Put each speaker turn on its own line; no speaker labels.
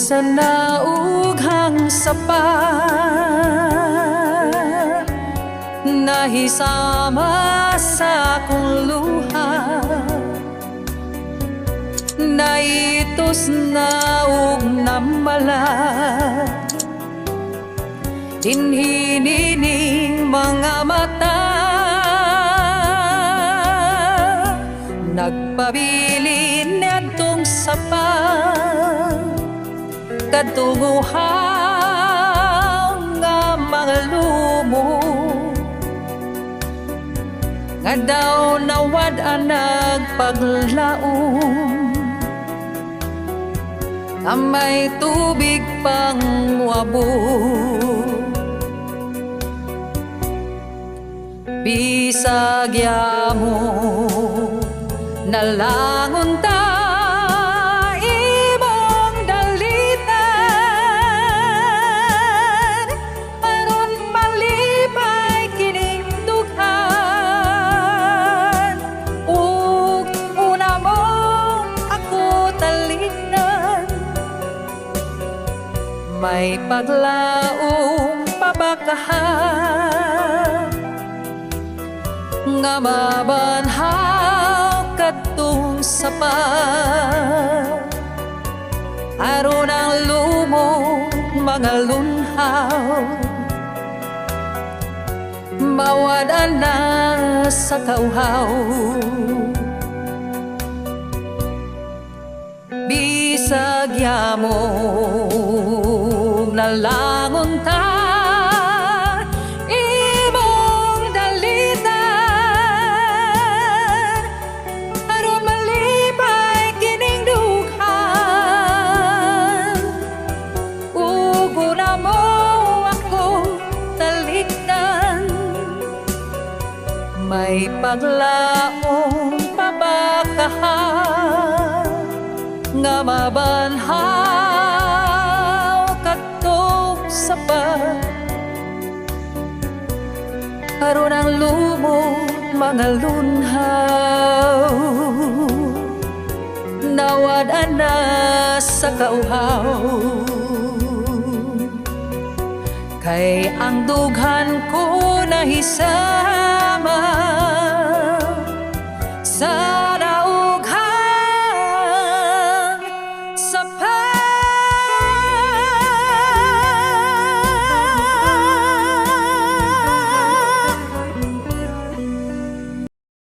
sa naughang sapa, nahisama sa akong luha, naitos naug namala, dinhinining mga mata, nagpabilin nitong sapa, katunguhang nga mga lumo, nga daw nawad-an nagpaglaom, nga may tubig pang wabo. Bisag yamo nalangon ta imong dalitan, aron malipay kining dughan, ug una mo ako talikdan, may paglaong pabakahan, nga mabanhaw katong sapa, aron ang lumong mga lunhaw, mawad-an na sa kauhaw. Bisag yamo nalangon ta may paglaong pabakahan, nga mabanhaw katong sapa, aron ang lumong mga lunhaw, nawad-an na sa kauhaw. Kay ang dughan ko nahisama,